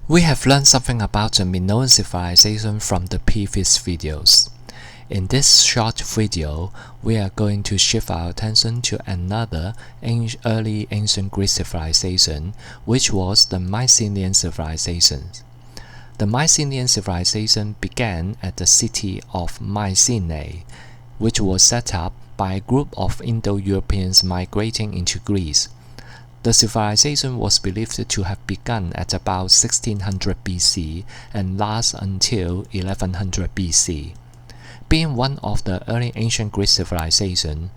We have learned something about the Minoan civilization from the previous videos. In this short video, we are going to shift our attention to another early ancient Greek civilization, which was the Mycenaean civilization. The Mycenaean civilization began at the city of Mycenae, which was set up by a group of Indo-Europeans migrating into Greece. The civilization was believed to have begun at about 1600 BC and last until 1100 BC. Being one of the early ancient Greek civilizations,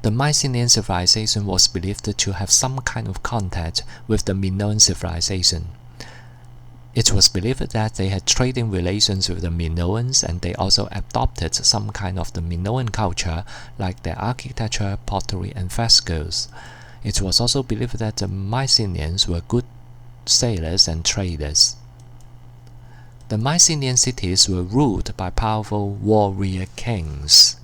the Mycenaean civilization was believed to have some kind of contact with the Minoan civilization. It was believed that they had trading relations with the Minoans, and they also adopted some kind of the Minoan culture, like their architecture, pottery, and frescoes. It was also believed that the Mycenaeans were good sailors and traders. The Mycenaean cities were ruled by powerful warrior kings.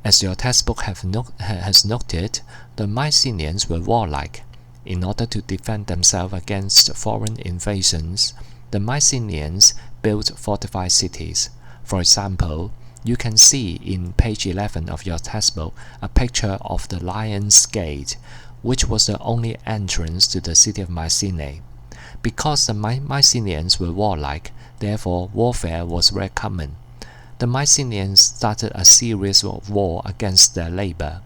As your textbook has noted, the Mycenaeans were warlike. In order to defend themselves against foreign invasions, the Mycenaeans built fortified cities. For example, you can see in page 11 of your textbook a picture of the Lion's Gate, which was the only entrance to the city of Mycenae. Because the Mycenaeans were warlike, therefore warfare was very common. The Mycenaeans started a series of war against their neighbor.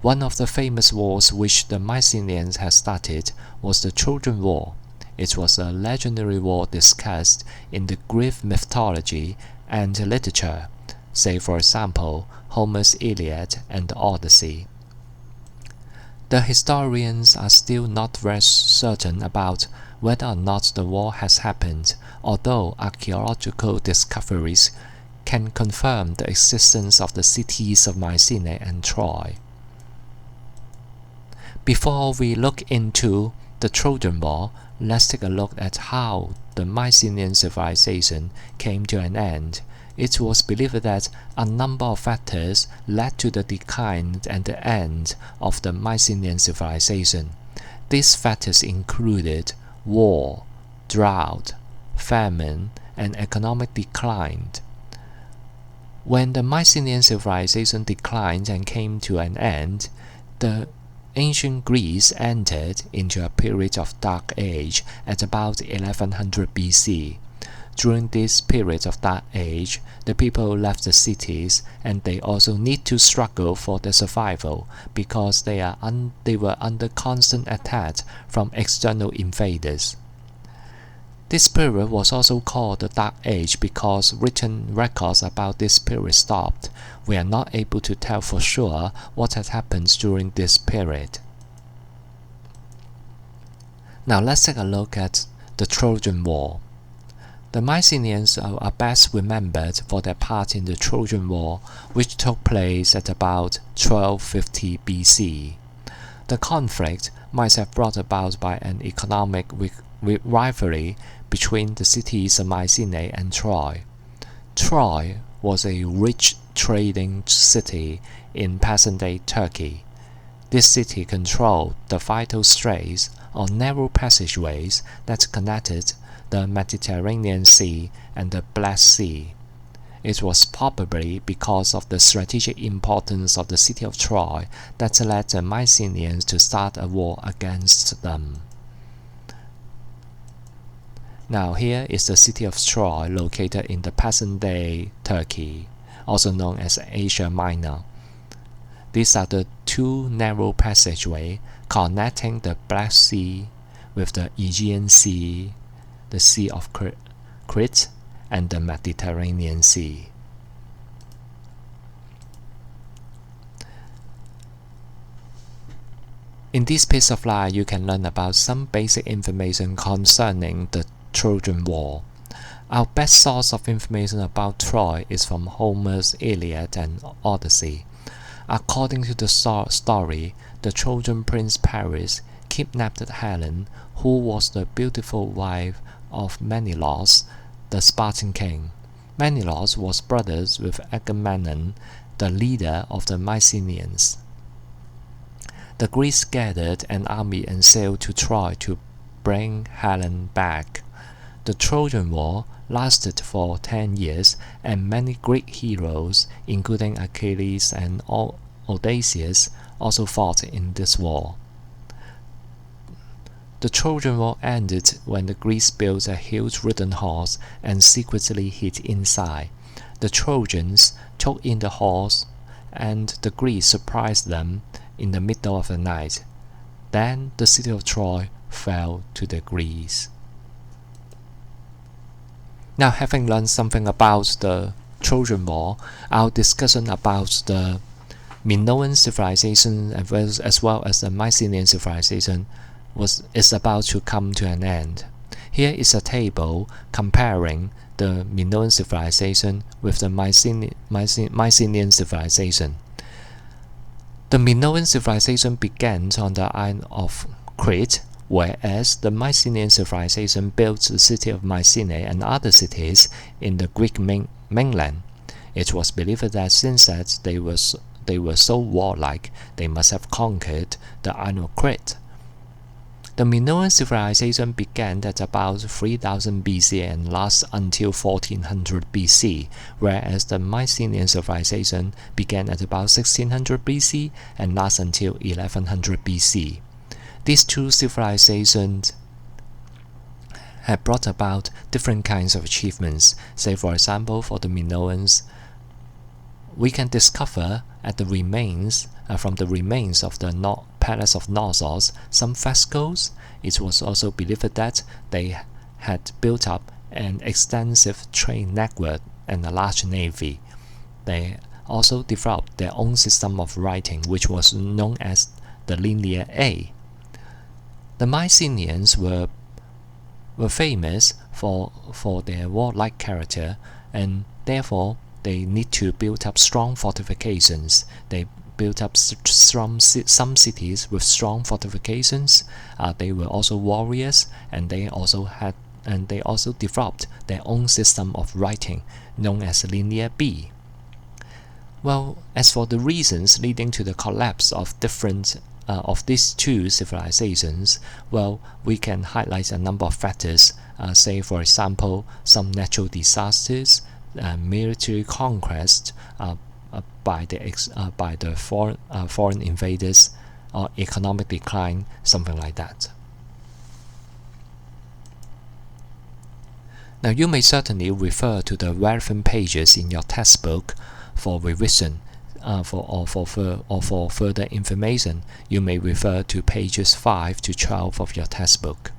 One of the famous wars which the Mycenaeans had started was the Trojan War. It was a legendary war discussed in the Greek mythology and literature, say for example, Homer's Iliad and the Odyssey. The historians are still not very certain about whether or not the war has happened, although archaeological discoveries can confirm the existence of the cities of Mycenae and Troy. Before we look into the Trojan War, let's take a look at how the Mycenaean civilization came to an end. It was believed that a number of factors led to the decline and the end of the Mycenaean civilization. These factors included war, drought, famine, and economic decline. When the Mycenaean civilization declined and came to an end, the ancient Greece entered into a period of dark age at about 1100 BC. During this period of dark age, the people left the cities, and they also need to struggle for their survival because they were under constant attack from external invaders. This period was also called the Dark Age because written records about this period stopped. We are not able to tell for sure what had happened during this period. Now let's take a look at the Trojan War. The Mycenaeans are best remembered for their part in the Trojan War, which took place at about 1250 BC. The conflict might have brought about by an economic rivalry between the cities of Mycenae and Troy. Troy was a rich trading city in present-day Turkey. This city controlled the vital straits or narrow passageways that connected the Mediterranean Sea and the Black Sea. It was probably because of the strategic importance of the city of Troy that led the Mycenaeans to start a war against them. Now here is the city of Troy located in the present-day Turkey, also known as Asia Minor. These are the two narrow passageways connecting the Black Sea with the Aegean Sea, the Sea of Crete, and the Mediterranean Sea. In this piece of line, you can learn about some basic information concerning the Trojan War. Our best source of information about Troy is from Homer's Iliad and Odyssey. According to the story, the Trojan prince Paris kidnapped Helen, who was the beautiful wife of Menelaus, the Spartan king. Menelaus was brothers with Agamemnon, the leader of the Mycenaeans. The Greeks gathered an army and sailed to Troy to bring Helen back. The Trojan War lasted for 10 years, and many Greek heroes, including Achilles and Odysseus, also fought in this war. The Trojan War ended when the Greeks built a huge wooden horse and secretly hid inside. The Trojans took in the horse, and the Greeks surprised them in the middle of the night. Then the city of Troy fell to the Greeks. Now, having learned something about the Trojan War, our discussion about the Minoan civilization as well as the Mycenaean civilization is about to come to an end. Here is a table comparing the Minoan civilization with the Mycenaean civilization. The Minoan civilization began on the island of Crete, whereas the Mycenaean civilization built the city of Mycenae and other cities in the Greek mainland. It was believed that since they were so warlike, they must have conquered the island of Crete. The Minoan civilization began at about 3000 BC and lasted until 1400 BC, whereas the Mycenaean civilization began at about 1600 BC and lasted until 1100 BC. These two civilizations had brought about different kinds of achievements. Say, for example, for the Minoans, we can discover at the remains from the remains of the Palace of Knossos some frescoes. It was also believed that they had built up an extensive trade network and a large navy. They also developed their own system of writing, which was known as the Linear A. The Mycenaeans were famous for their warlike character, and therefore they need to build up strong fortifications. They built up some cities with strong fortifications. They were also warriors, and they also developed their own system of writing, known as Linear B. Well, as for the reasons leading to the collapse of different of these two civilizations, well, we can highlight a number of factors. Say, for example, some natural disasters, military conquest by the foreign invaders, or economic decline, something like that. Now, you may certainly refer to the relevant pages in your textbook for revision. For further information, you may refer to pages 5 to 12 of your textbook.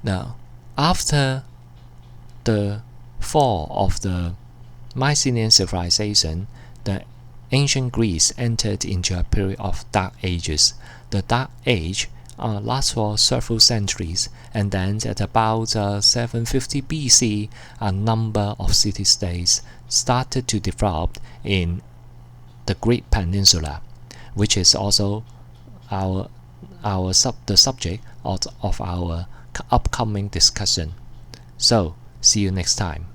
Now, after the fall of the Mycenaean civilization, the ancient Greece entered into a period of Dark Ages. The Dark Age lasts for several centuries, and then at about 750 BC, a number of city-states started to develop in the Greek peninsula, which is also the subject of our upcoming discussion. So, see you next time.